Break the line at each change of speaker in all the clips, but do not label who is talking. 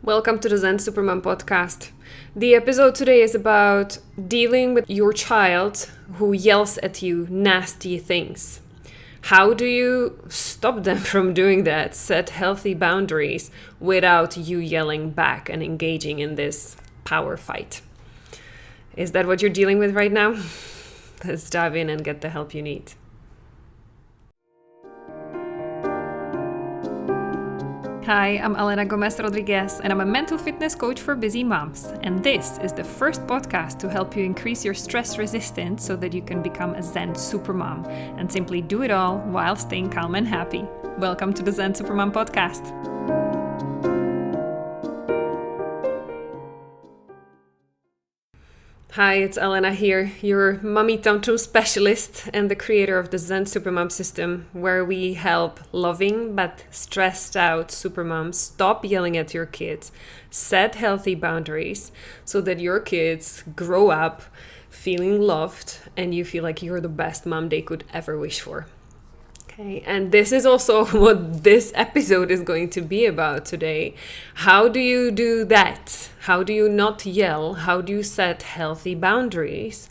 Welcome to the Zen Supermom podcast. The episode today is about dealing with your child who yells at you nasty things. How do you stop them from doing that? Set healthy boundaries without you yelling back and engaging in this power fight. Is that what you're dealing with right now? Let's dive in and get the help you need. Hi, I'm Elena Gomez Rodriguez, and I'm a mental fitness coach for busy moms. And this is the first podcast to help you increase your stress resistance so that you can become a Zen supermom and simply do it all while staying calm and happy. Welcome to the Zen Supermom podcast. Hi, it's Elena here, your mommy tantrum specialist and the creator of the Zen Supermom system, where we help loving but stressed out supermoms stop yelling at your kids, set healthy boundaries so that your kids grow up feeling loved and you feel like you're the best mom they could ever wish for. Okay, and this is also what this episode is going to be about today. How do you do that? How do you not yell? How do you set healthy boundaries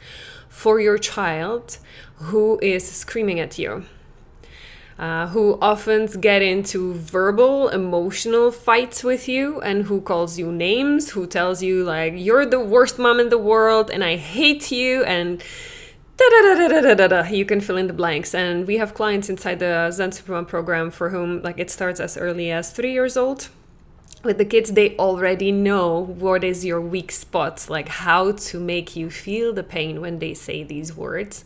for your child who is screaming at you? Who often get into verbal, emotional fights with you and who calls you names, who tells you like, you're the worst mom in the world and I hate you and you can fill in the blanks. And we have clients inside the Zen Supermom program for whom like it starts as early as 3 years old. With the kids, they already know what is your weak spot, like how to make you feel the pain when they say these words.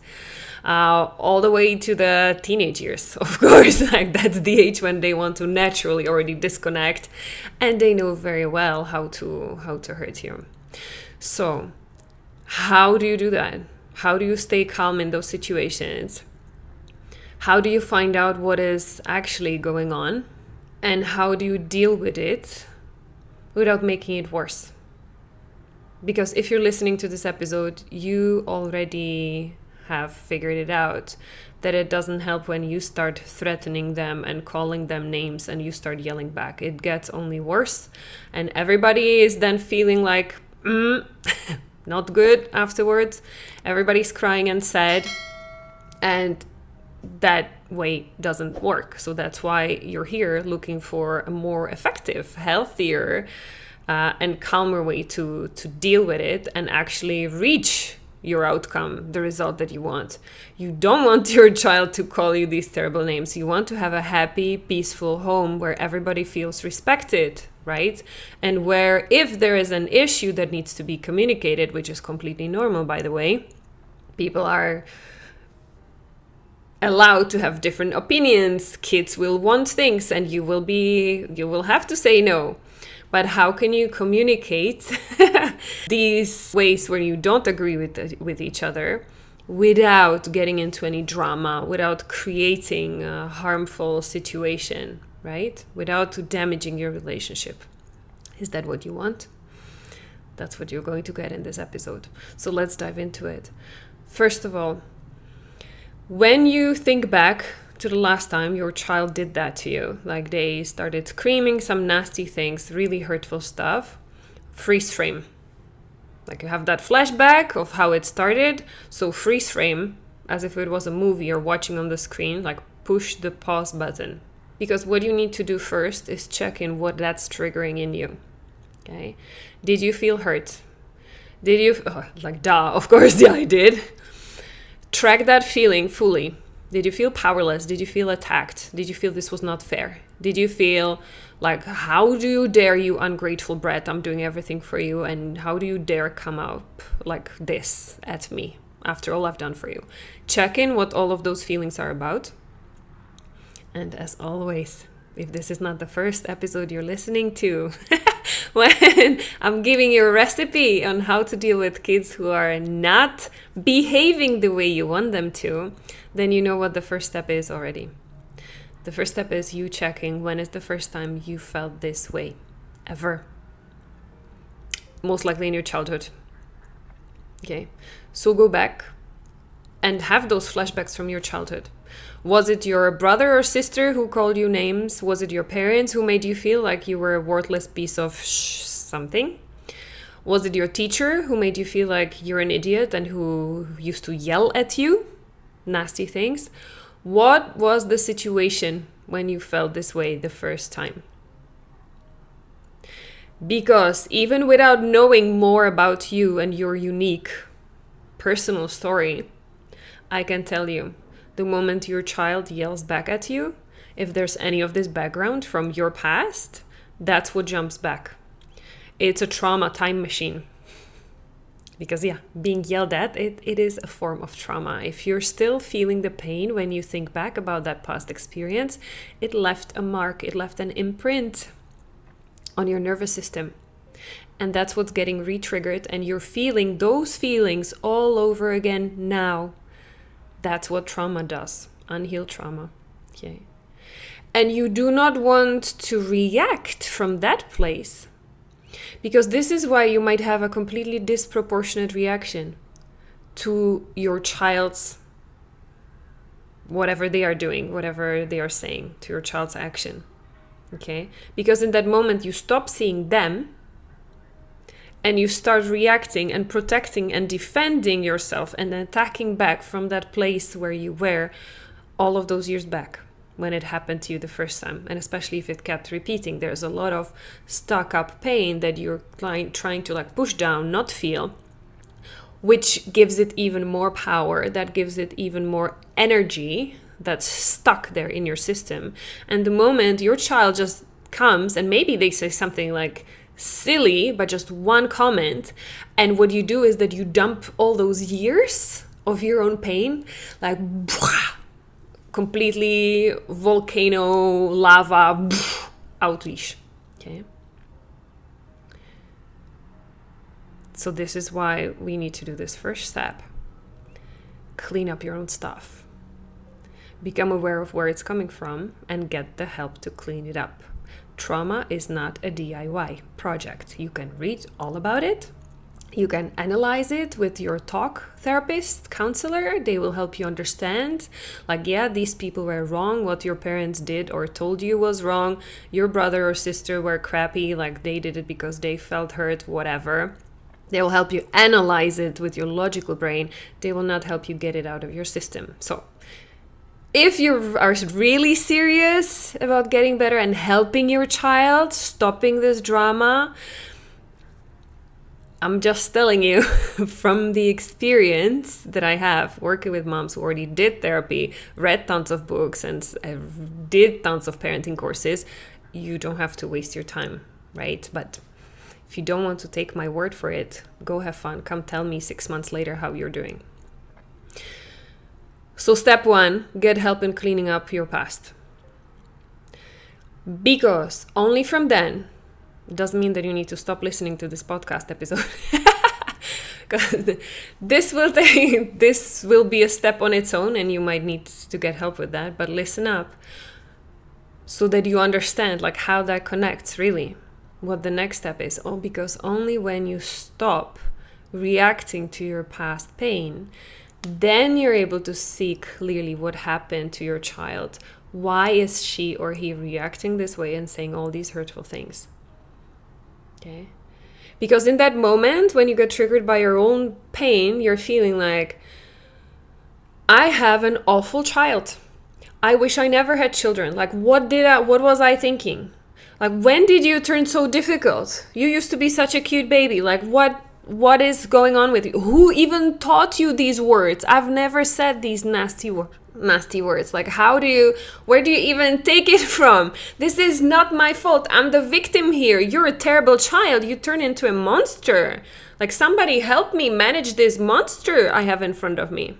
All the way to the teenage years, of course. Like that's the age when they want to naturally already disconnect, and they know very well how to hurt you. So, how do you do that? How do you stay calm in those situations? How do you find out what is actually going on? And how do you deal with it without making it worse? Because if you're listening to this episode, you already have figured it out that it doesn't help when you start threatening them and calling them names and you start yelling back. It gets only worse. And everybody is then feeling like, not good afterwards. Everybody's crying and sad, and that way doesn't work. So that's why you're here looking for a more effective, healthier, and calmer way to deal with it and actually reach your outcome, the result that you want. You don't want your child to call you these terrible names. You want to have a happy, peaceful home where everybody feels respected, right? And where if there is an issue that needs to be communicated, which is completely normal, by the way, people are allowed to have different opinions. Kids will want things and you will have to say no. But how can you communicate these ways where you don't agree with each other without getting into any drama, without creating a harmful situation, right? Without damaging your relationship? Is that what you want? That's what you're going to get in this episode. So let's dive into it. First of all, when you think back to the last time your child did that to you, like they started screaming some nasty things, really hurtful stuff, freeze frame. Like you have that flashback of how it started, so freeze frame as if it was a movie you're watching on the screen, like push the pause button. Because what you need to do first is check in what that's triggering in you. Okay? Did you feel hurt? Did you, of course, yeah, I did. Track that feeling fully. Did you feel powerless? Did you feel attacked? Did you feel this was not fair? Did you feel like, how do you dare, you ungrateful brat? I'm doing everything for you. And how do you dare come up like this at me after all I've done for you? Check in what all of those feelings are about. And as always, if this is not the first episode you're listening to, when I'm giving you a recipe on how to deal with kids who are not behaving the way you want them to, then you know what the first step is already. The first step is you checking when is the first time you felt this way, ever. Most likely in your childhood. Okay, so go back and have those flashbacks from your childhood. Was it your brother or sister who called you names? Was it your parents who made you feel like you were a worthless piece of something? Was it your teacher who made you feel like you're an idiot and who used to yell at you? Nasty things. What was the situation when you felt this way the first time? Because even without knowing more about you and your unique personal story, I can tell you, the moment your child yells back at you, if there's any of this background from your past, that's what jumps back. It's a trauma time machine. Because being yelled at, it is a form of trauma. If you're still feeling the pain when you think back about that past experience, it left a mark, it left an imprint on your nervous system. And that's what's getting re-triggered, and you're feeling those feelings all over again now. That's what trauma does, unhealed trauma. Okay. And you do not want to react from that place, because this is why you might have a completely disproportionate reaction to your child's whatever they are doing, whatever they are saying, to your child's action. Okay? Because in that moment you stop seeing them and you start reacting and protecting and defending yourself and attacking back from that place where you were all of those years back when it happened to you the first time. And especially if it kept repeating, there's a lot of stuck up pain that you're trying to push down, not feel, which gives it even more power, that gives it even more energy that's stuck there in your system. And the moment your child just comes and maybe they say something silly, but just one comment, and what you do is that you dump all those years of your own pain, completely volcano, lava, outleash. Okay. So this is why we need to do this first step. Clean up your own stuff. Become aware of where it's coming from and get the help to clean it up. Trauma is not a DIY project. You can read all about it. You can analyze it with your talk therapist, counselor. They will help you understand, these people were wrong. What your parents did or told you was wrong. Your brother or sister were crappy, they did it because they felt hurt, whatever. They will help you analyze it with your logical brain. They will not help you get it out of your system. So if you are really serious about getting better and helping your child, stopping this drama, I'm just telling you from the experience that I have working with moms who already did therapy, read tons of books, and did tons of parenting courses, you don't have to waste your time, right? But if you don't want to take my word for it, go have fun. Come tell me 6 months later how you're doing. So step 1, get help in cleaning up your past. Because only from then, doesn't mean that you need to stop listening to this podcast episode. Because this will be a step on its own and you might need to get help with that. But listen up so that you understand how that connects really. What the next step is. Because only when you stop reacting to your past pain, then you're able to see clearly what happened to your child. Why is she or he reacting this way and saying all these hurtful things? Okay? Because in that moment, when you get triggered by your own pain, you're feeling I have an awful child. I wish I never had children. What was I thinking? When did you turn so difficult? You used to be such a cute baby. What is going on with you? Who even taught you these words? I've never said these nasty words. Where do you even take it from? This is not my fault. I'm the victim here. You're a terrible child. You turn into a monster. Somebody help me manage this monster I have in front of me.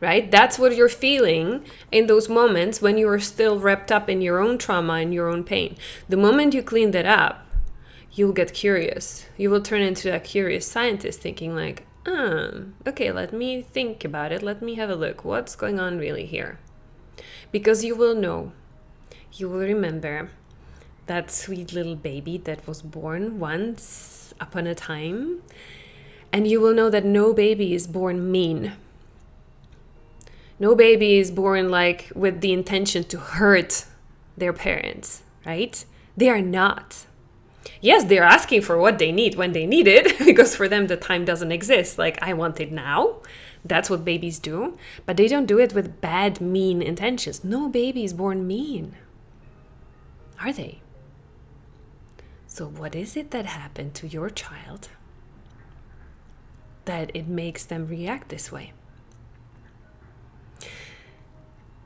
Right? That's what you're feeling in those moments when you are still wrapped up in your own trauma and your own pain. The moment you clean that up, you'll get curious. You will turn into a curious scientist thinking okay, let me think about it. Let me have a look. What's going on really here? Because you will know. You will remember that sweet little baby that was born once upon a time. And you will know that no baby is born mean. No baby is born like with the intention to hurt their parents, right? They are not. Yes, they're asking for what they need when they need it, because for them the time doesn't exist. Like, I want it now. That's what babies do. But they don't do it with bad, mean intentions. No baby is born mean. Are they? So what is it that happened to your child that it makes them react this way?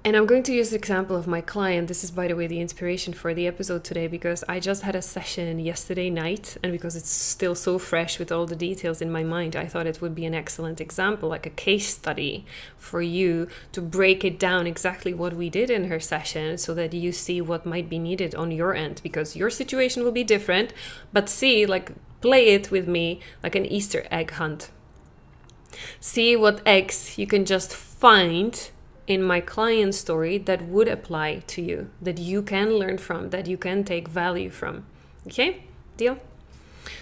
And I'm going to use the example of my client. This is, by the way, the inspiration for the episode today, because I just had a session yesterday night, and because it's still so fresh with all the details in my mind, I thought it would be an excellent example, like a case study for you to break it down exactly what we did in her session, so that you see what might be needed on your end, because your situation will be different, but see, like, play it with me like an Easter egg hunt. See what eggs you can just find in my client story that would apply to you, that you can learn from, that you can take value from. Okay? Deal?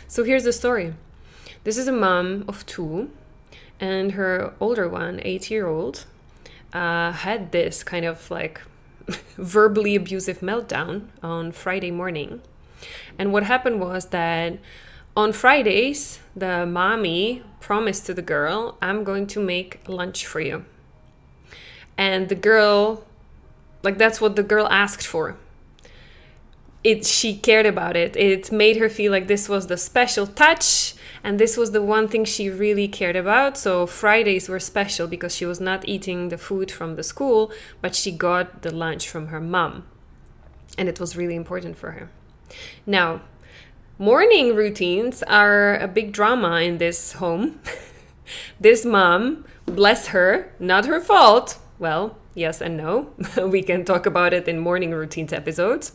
So here's the story. This is a mom of 2, and her older one, 8-year-old, had this kind of like verbally abusive meltdown on Friday morning. And what happened was that on Fridays, the mommy promised to the girl, I'm going to make lunch for you. And the girl, like, that's what the girl asked for. She cared about it. It made her feel like this was the special touch, and this was the one thing she really cared about. So Fridays were special because she was not eating the food from the school, but she got the lunch from her mom. And it was really important for her. Now, morning routines are a big drama in this home. This mom, bless her, not her fault. Well, yes and no. We can talk about it in morning routines episodes.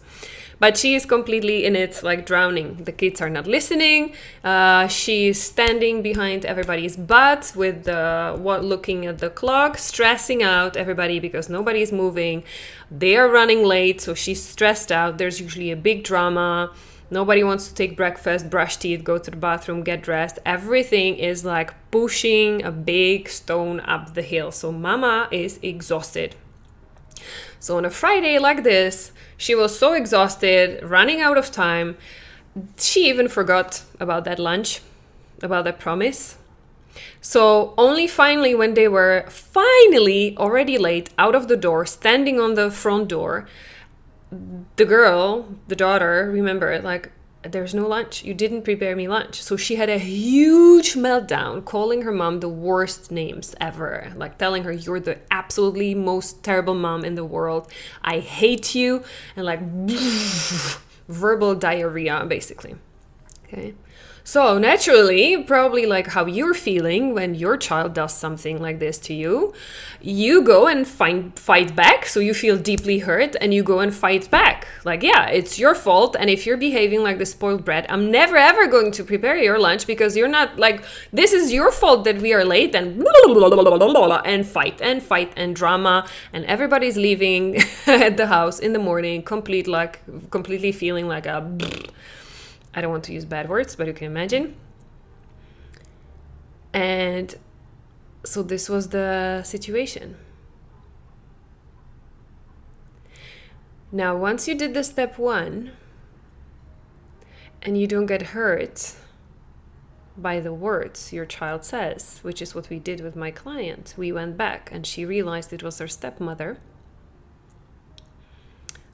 But she is completely in it, like drowning. The kids are not listening. She's standing behind everybody's butt with looking at the clock, stressing out everybody because nobody's moving. They are running late, so she's stressed out. There's usually a big drama. Nobody wants to take breakfast, brush teeth, go to the bathroom, get dressed. Everything is like pushing a big stone up the hill. So mama is exhausted. So on a Friday like this, she was so exhausted, running out of time. She even forgot about that lunch, about that promise. So only finally, when they were finally already late, out of the door, standing on the front door, the girl, the daughter, remember, like, there's no lunch. You didn't prepare me lunch. So she had a huge meltdown, calling her mom the worst names ever, like telling her, you're the absolutely most terrible mom in the world. I hate you. And like verbal diarrhea, basically. Okay. So naturally, probably like how you're feeling when your child does something like this to you, you go and fight back. So you feel deeply hurt and you go and fight back. Like, yeah, it's your fault. And if you're behaving like the spoiled brat, I'm never ever going to prepare your lunch because you're not, like, this is your fault that we are late, and fight and drama. And everybody's leaving at the house in the morning, completely feeling like a... I don't want to use bad words, but you can imagine. And so this was the situation. Now, once you did the step 1 and you don't get hurt by the words your child says, which is what we did with my client, we went back and she realized it was her stepmother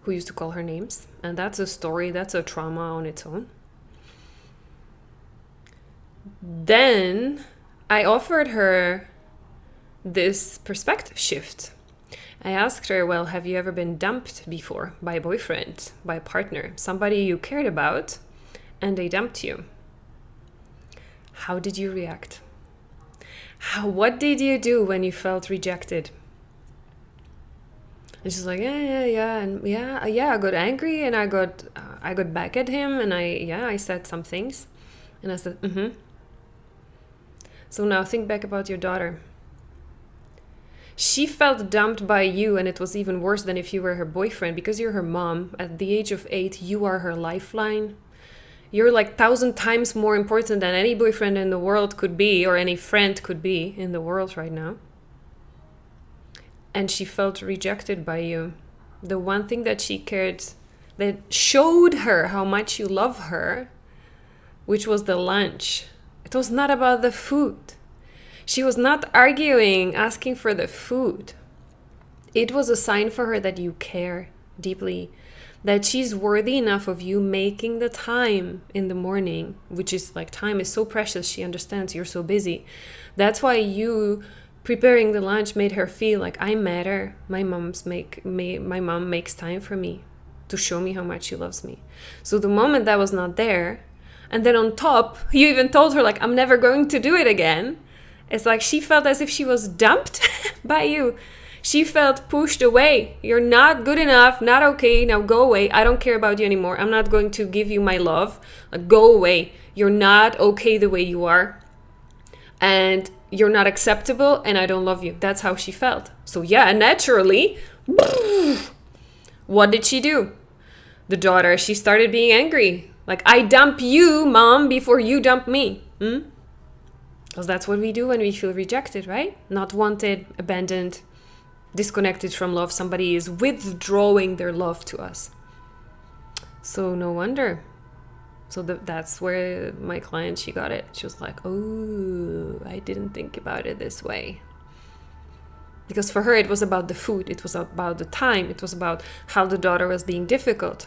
who used to call her names. And that's a story, that's a trauma on its own. Then I offered her this perspective shift. I asked her, well, have you ever been dumped before by a boyfriend, by a partner, somebody you cared about, and they dumped you? How did you react? What did you do when you felt rejected? And she's like, yeah, I got angry and I got back at him and I said some things. And I said, So now think back about your daughter. She felt dumped by you, and it was even worse than if you were her boyfriend, because you're her mom. At the age of 8, you are her lifeline. You're like 1,000 times more important than any boyfriend in the world could be, or any friend could be in the world right now. and she felt rejected by you. The one thing that she cared, that showed her how much you love her, which was the lunch. It was not about the food. She was not arguing, asking for the food. It was a sign for her that you care deeply, that she's worthy enough of you making the time in the morning, which is like, time is so precious. She understands you're so busy. That's why you preparing the lunch made her feel like, I matter. My mom makes time for me to show me how much she loves me. So the moment that was not there, and then on top, you even told her like, I'm never going to do it again. It's like she felt as if she was dumped by you. She felt pushed away. You're not good enough, not okay, now go away. I don't care about you anymore. I'm not going to give you my love. Like, go away. You're not okay the way you are. And you're not acceptable, and I don't love you. That's how she felt. So yeah, naturally, what did she do? The daughter, she started being angry. Like, I dump you, mom, before you dump me. Because that's what we do when we feel rejected, right? Not wanted, abandoned, disconnected from love. Somebody is withdrawing their love to us. So no wonder. So that's where my client, she got it. She was like, oh, I didn't think about it this way. Because for her, it was about the food. It was about the time. It was about how the daughter was being difficult.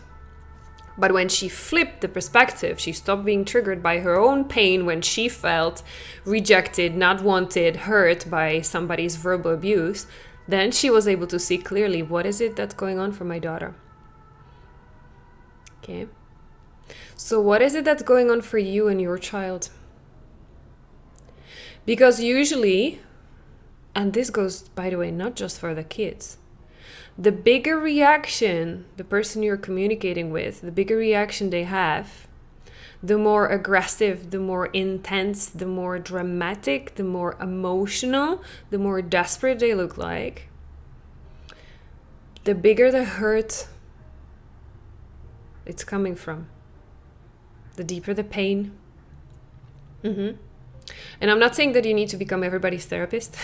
But when she flipped the perspective, she stopped being triggered by her own pain when she felt rejected, not wanted, hurt by somebody's verbal abuse. Then she was able to see clearly, what is it that's going on for my daughter? Okay. So what is it that's going on for you and your child? Because usually, and this goes, by the way, not just for the kids, the bigger reaction the person you're communicating with, the bigger reaction they have, the more aggressive, the more intense, the more dramatic, the more emotional, the more desperate they look like, the bigger the hurt it's coming from, the deeper the pain. And I'm not saying that you need to become everybody's therapist,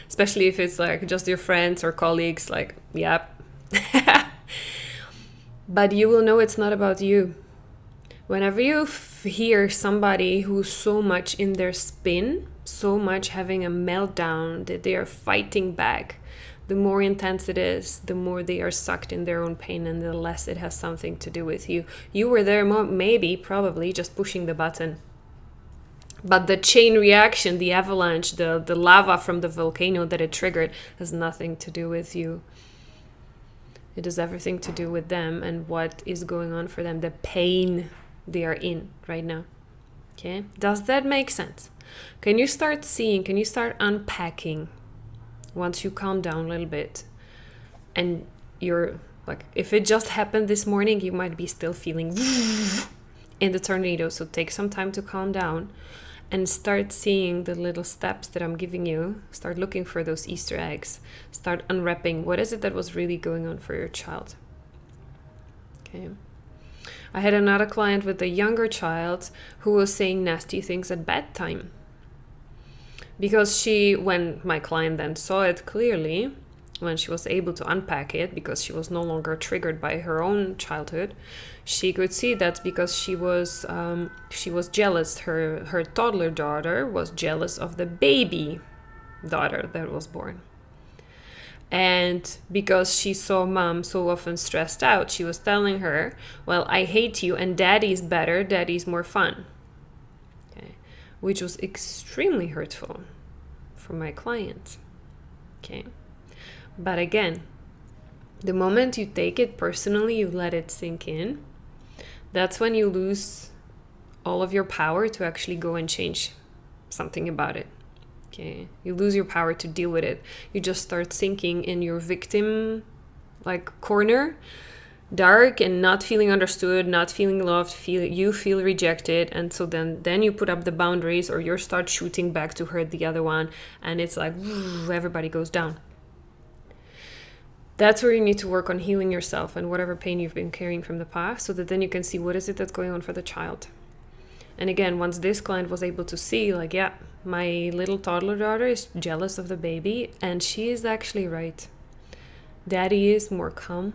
especially if it's like just your friends or colleagues, like, yep. But you will know it's not about you. Whenever you hear somebody who's so much in their spin, so much having a meltdown, that they are fighting back, the more intense it is, the more they are sucked in their own pain, and the less it has something to do with you. You were there, maybe, probably, just pushing the button. But the chain reaction, the avalanche, the lava from the volcano that it triggered has nothing to do with you. It has everything to do with them and what is going on for them, the pain they are in right now. Okay? Does that make sense? Can you start seeing, can you start unpacking once you calm down a little bit? And you're like, if it just happened this morning, you might be still feeling in the tornado. So take some time to calm down and start seeing the little steps that I'm giving you. Start looking for those Easter eggs. Start unwrapping. What is it that was really going on for your child? Okay. I had another client with a younger child who was saying nasty things at bedtime. Because when my client then saw it clearly, when she was able to unpack it, because she was no longer triggered by her own childhood, she could see that's because she was jealous. Her toddler daughter was jealous of the baby daughter that was born. And because she saw mom so often stressed out, she was telling her, well, I hate you and daddy's better, daddy's more fun. Okay. Which was extremely hurtful for my client. Okay. But again, the moment you take it personally, you let it sink in, that's when you lose all of your power to actually go and change something about it. Okay, you lose your power to deal with it. You just start sinking in your victim corner, dark and not feeling understood, not feeling loved, you feel rejected, and so then you put up the boundaries, or you start shooting back to hurt the other one, and it's like everybody goes down. That's where you need to work on healing yourself and whatever pain you've been carrying from the past, so that then you can see what is it that's going on for the child. And again, once this client was able to see, like, yeah, my little toddler daughter is jealous of the baby, and she is actually right. Daddy is more calm.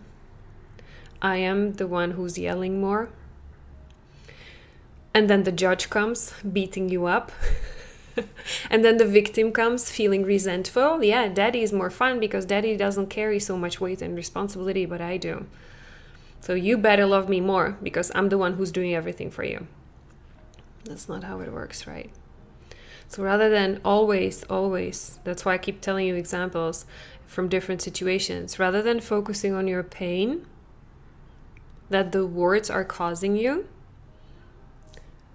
I am the one who's yelling more. And then the judge comes, beating you up. And then the victim comes, feeling resentful. Yeah, daddy is more fun because daddy doesn't carry so much weight and responsibility, but I do. So you better love me more because I'm the one who's doing everything for you. That's not how it works, right? So rather than always, that's why I keep telling you examples from different situations, rather than focusing on your pain that the words are causing you,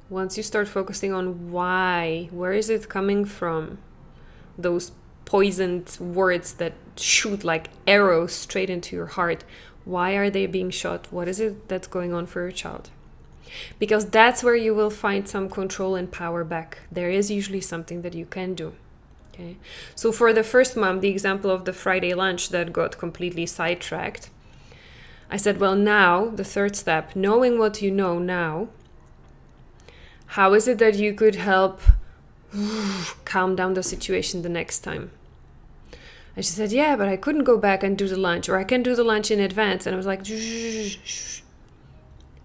once you start focusing on why, where is it coming from, those poisoned words that shoot like arrows straight into your heart, why are they being shot? What is it that's going on for your child? Because that's where you will find some control and power back. There is usually something that you can do. Okay. So for the first mom, the example of the Friday lunch that got completely sidetracked, I said, well, now the third step, knowing what you know now, how is it that you could help calm down the situation the next time? And she said, yeah, but I couldn't go back and do the lunch, or I can do the lunch in advance. And I was like, shh.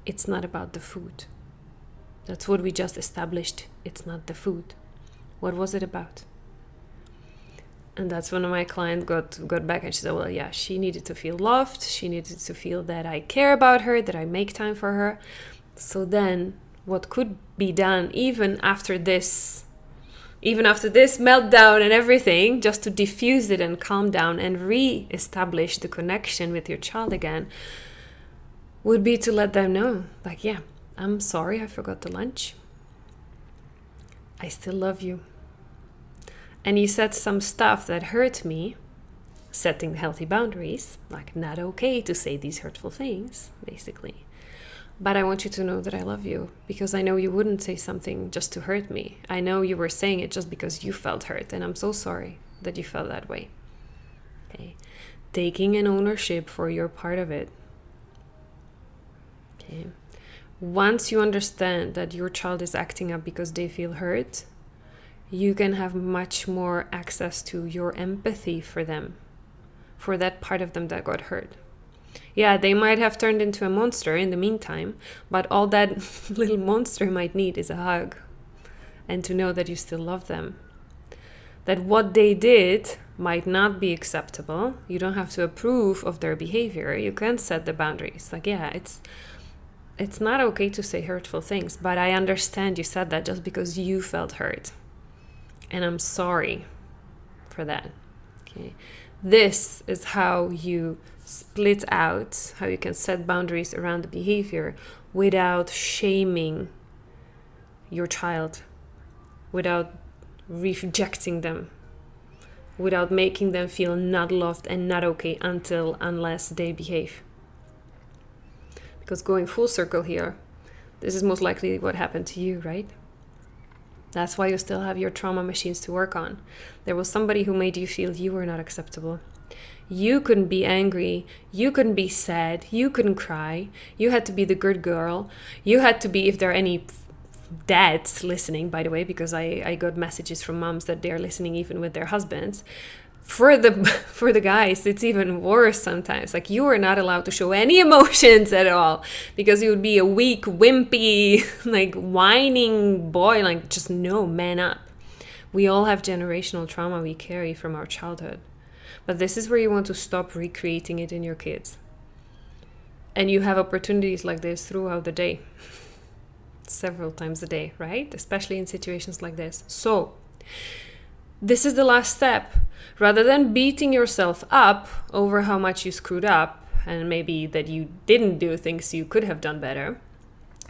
It's not about the food. That's what we just established. It's not the food. What was it about? And that's when my client got back and she said, well, yeah, she needed to feel loved. She needed to feel that I care about her, that I make time for her. So then what could be done even after this meltdown and everything, just to diffuse it and calm down and re-establish the connection with your child again, would be to let them know, like, yeah, I'm sorry I forgot the lunch. I still love you. And you said some stuff that hurt me, setting healthy boundaries, like not okay to say these hurtful things, basically. But I want you to know that I love you because I know you wouldn't say something just to hurt me. I know you were saying it just because you felt hurt, and I'm so sorry that you felt that way. Okay. Taking an ownership for your part of it. Okay. Once you understand that your child is acting up because they feel hurt, you can have much more access to your empathy for them, for that part of them that got hurt. Yeah, they might have turned into a monster in the meantime, but all that little monster might need is a hug and to know that you still love them. That what they did might not be acceptable. You don't have to approve of their behavior. You can set the boundaries. Like, yeah, it's not okay to say hurtful things, but I understand you said that just because you felt hurt. And I'm sorry for that. Okay. This is how you split out, how you can set boundaries around the behavior without shaming your child, without rejecting them, without making them feel not loved and not okay unless they behave. Because going full circle here, this is most likely what happened to you, right? That's why you still have your trauma machines to work on. There was somebody who made you feel you were not acceptable. You couldn't be angry. You couldn't be sad. You couldn't cry. You had to be the good girl. You had to be, if there are any dads listening, by the way, because I got messages from moms that they're listening even with their husbands. For the guys, it's even worse sometimes. Like, you are not allowed to show any emotions at all because you would be a weak, wimpy, like whining boy. Like, just no, man up. We all have generational trauma we carry from our childhood. But this is where you want to stop recreating it in your kids. And you have opportunities like this throughout the day. Several times a day, right? Especially in situations like this. So, this is the last step. Rather than beating yourself up over how much you screwed up and maybe that you didn't do things you could have done better,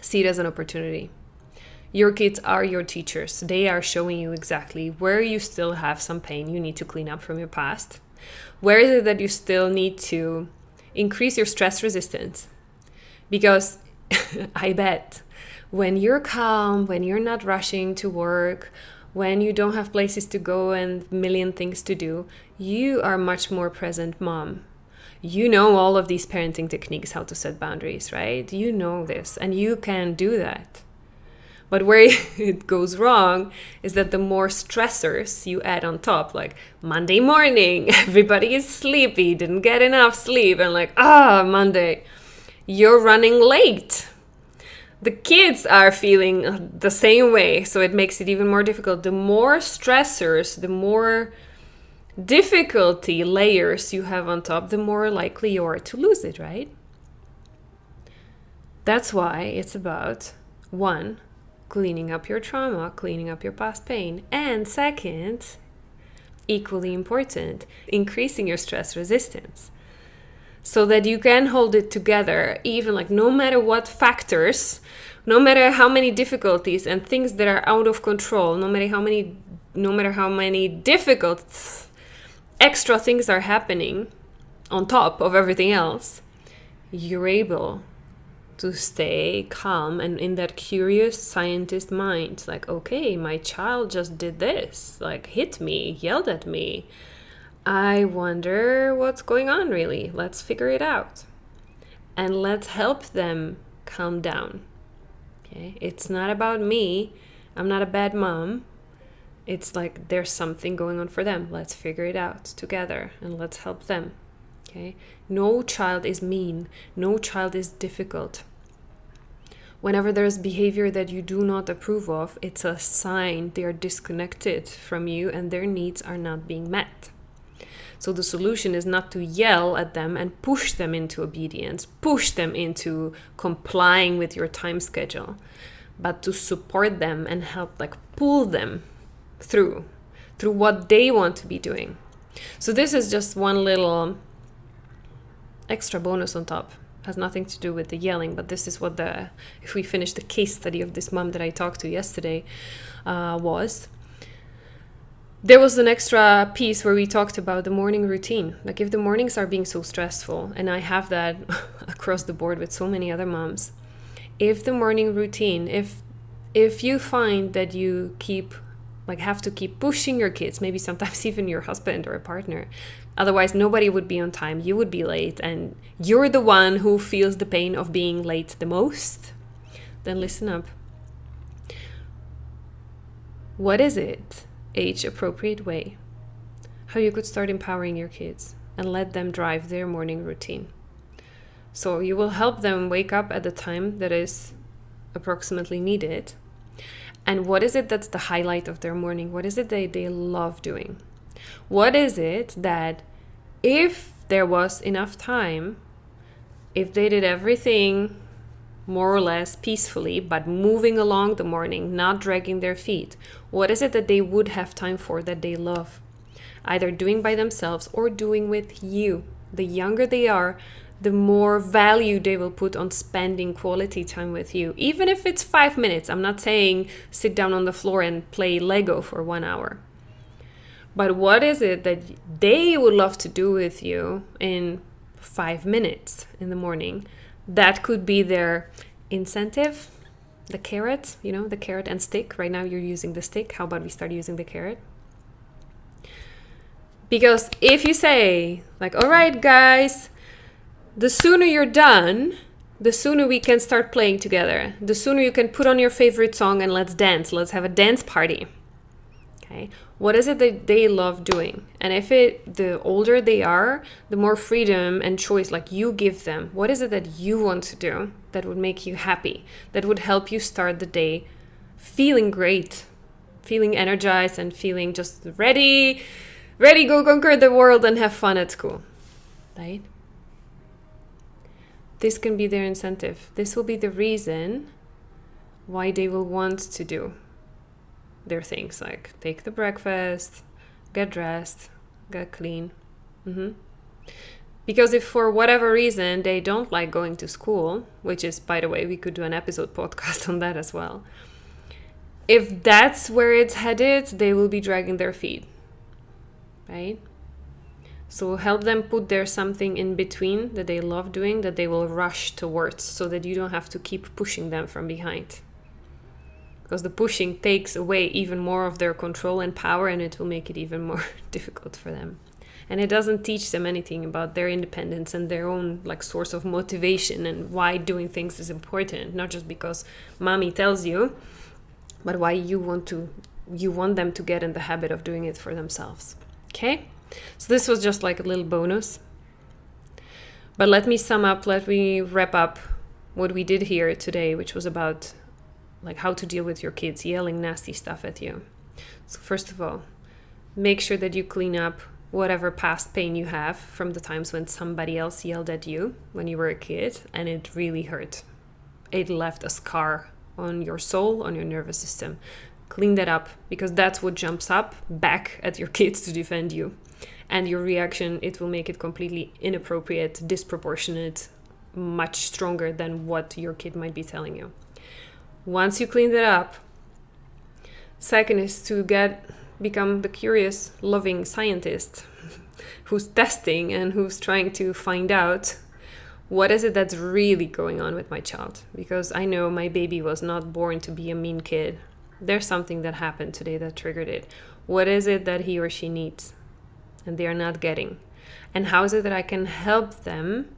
see it as an opportunity. Your kids are your teachers. They are showing you exactly where you still have some pain you need to clean up from your past. Where is it that you still need to increase your stress resistance? Because I bet when you're calm, when you're not rushing to work, when you don't have places to go and a million things to do, you are much more present mom. You know all of these parenting techniques, how to set boundaries, right? You know this and you can do that. But where it goes wrong is that the more stressors you add on top, like Monday morning, everybody is sleepy, didn't get enough sleep, and like, Monday, you're running late. The kids are feeling the same way, so it makes it even more difficult. The more stressors, the more difficulty layers you have on top, the more likely you are to lose it, right? That's why it's about, one, cleaning up your trauma, cleaning up your past pain, and second, equally important, increasing your stress resistance so that you can hold it together, even like no matter what factors, no matter how many difficulties and things that are out of control, no matter how many difficult extra things are happening on top of everything else, you're able to stay calm and in that curious scientist mind. Like, okay, my child just did this, like hit me, yelled at me. I wonder what's going on really. Let's figure it out. And let's help them calm down. Okay? It's not about me. I'm not a bad mom. It's like there's something going on for them. Let's figure it out together and let's help them. Okay? No child is mean. No child is difficult. Whenever there's behavior that you do not approve of, it's a sign they are disconnected from you and their needs are not being met. So the solution is not to yell at them and push them into obedience, push them into complying with your time schedule, but to support them and help like pull them through what they want to be doing. So this is just one little extra bonus on top. Has nothing to do with the yelling, but this is what if we finish the case study of this mom that I talked to yesterday, there was an extra piece where we talked about the morning routine. Like if the mornings are being so stressful, and I have that across the board with so many other moms, if the morning routine, if you find that you have to keep pushing your kids, maybe sometimes even your husband or a partner, otherwise nobody would be on time, you would be late, and you're the one who feels the pain of being late the most, then listen up. What is it, age-appropriate way, how you could start empowering your kids and let them drive their morning routine? So you will help them wake up at the time that is approximately needed. And what is it that's the highlight of their morning? What is it that they love doing? What is it that if there was enough time, if they did everything more or less peacefully, but moving along the morning, not dragging their feet, what is it that they would have time for that they love? Either doing by themselves or doing with you. The younger they are, the more value they will put on spending quality time with you. Even if it's 5 minutes. I'm not saying sit down on the floor and play Lego for 1 hour. But what is it that they would love to do with you in 5 minutes in the morning? That could be their incentive, the carrot, the carrot and stick. Right now you're using the stick. How about we start using the carrot? Because if you say, like, all right, guys, the sooner you're done, the sooner we can start playing together. The sooner you can put on your favorite song and let's dance. Let's have a dance party. Okay. What is it that they love doing? And the older they are, the more freedom and choice like you give them. What is it that you want to do that would make you happy? That would help you start the day feeling great, feeling energized and feeling just ready, go conquer the world and have fun at school, right? This can be their incentive. This will be the reason why they will want to do their things, like take the breakfast, get dressed, get clean. Because if for whatever reason they don't like going to school, which is, by the way, we could do an episode podcast on that as well. If that's where it's headed, they will be dragging their feet, right? So help them put there something in between that they love doing, that they will rush towards, so that you don't have to keep pushing them from behind. Because the pushing takes away even more of their control and power, and it will make it even more difficult for them. And it doesn't teach them anything about their independence and their own source of motivation and why doing things is important. Not just because mommy tells you, but why you want them to get in the habit of doing it for themselves. Okay? So this was just like a little bonus. But let me sum up, let me wrap up what we did here today, which was about like how to deal with your kids yelling nasty stuff at you. So first of all, make sure that you clean up whatever past pain you have from the times when somebody else yelled at you when you were a kid and it really hurt. It left a scar on your soul, on your nervous system. Clean that up, because that's what jumps up back at your kids to defend you. And your reaction, it will make it completely inappropriate, disproportionate, much stronger than what your kid might be telling you. Once you clean that up, second is to become the curious, loving scientist who's testing and who's trying to find out what is it that's really going on with my child. Because I know my baby was not born to be a mean kid. There's something that happened today that triggered it. What is it that he or she needs and they are not getting? And how is it that I can help them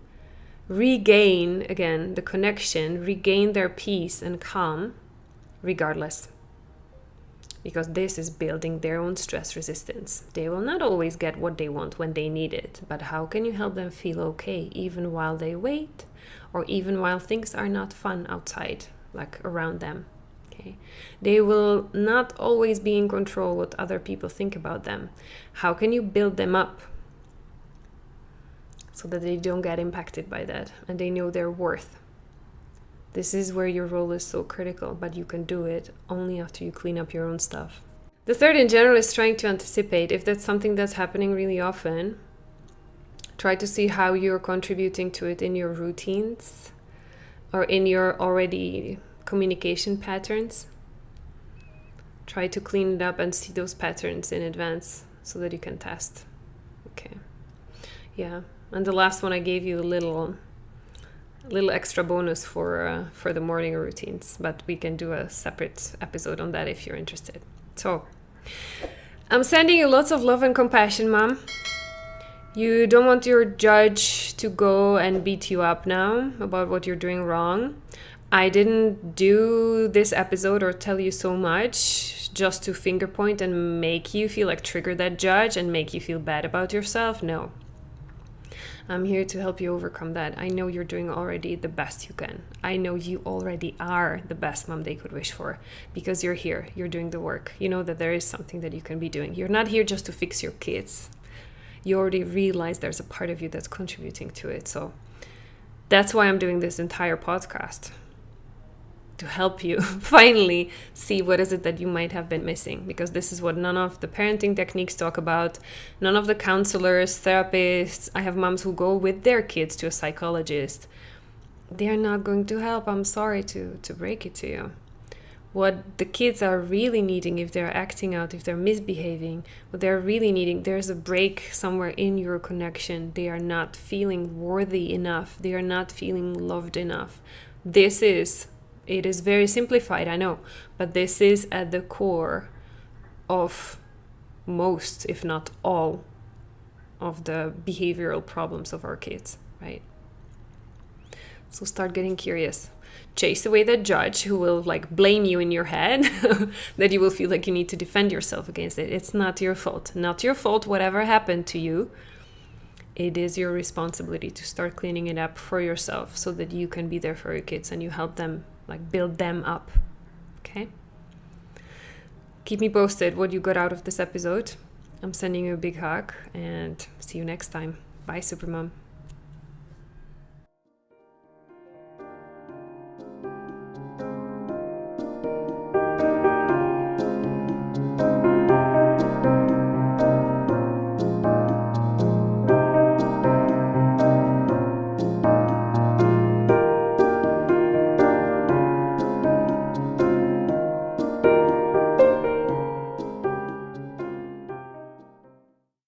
regain, again, the connection, regain their peace and calm regardless? Because this is building their own stress resistance. They will not always get what they want when they need it, but how can you help them feel okay even while they wait, or even while things are not fun outside, like around them? Okay. They will not always be in control what other people think about them. How can you build them up so that they don't get impacted by that and they know their worth? This is where your role is so critical, but you can do it only after you clean up your own stuff. The third in general is trying to anticipate. If that's something that's happening really often, try to see how you're contributing to it in your routines or in your already communication patterns. Try to clean it up and see those patterns in advance so that you can test. Okay. Yeah. And the last one, I gave you a little extra bonus for the morning routines, but we can do a separate episode on that if you're interested. So I'm sending you lots of love and compassion, Mom. You don't want your judge to go and beat you up now about what you're doing wrong. I didn't do this episode or tell you so much just to finger point and make you feel like trigger that judge and make you feel bad about yourself. No. I'm here to help you overcome that. I know you're doing already the best you can. I know you already are the best mom they could wish for, because you're here, you're doing the work. You know that there is something that you can be doing. You're not here just to fix your kids. You already realize there's a part of you that's contributing to it. So that's why I'm doing this entire podcast, to help you finally see what is it that you might have been missing, because this is what none of the parenting techniques talk about. None of the counselors, therapists. I have moms who go with their kids to a psychologist. They are not going to help. I'm sorry to break it to you. What the kids are really needing, if they're acting out, if they're misbehaving, what they're really needing, there's a break somewhere in your connection. They are not feeling worthy enough. They are not feeling loved enough. It is very simplified, I know, but this is at the core of most, if not all, of the behavioral problems of our kids, right? So start getting curious. Chase away that judge who will like blame you in your head, that you will feel like you need to defend yourself against it. It's not your fault. Not your fault, whatever happened to you. It is your responsibility to start cleaning it up for yourself so that you can be there for your kids and you help them, like build them up. Okay? Keep me posted what you got out of this episode. I'm sending you a big hug and see you next time. Bye, Supermom.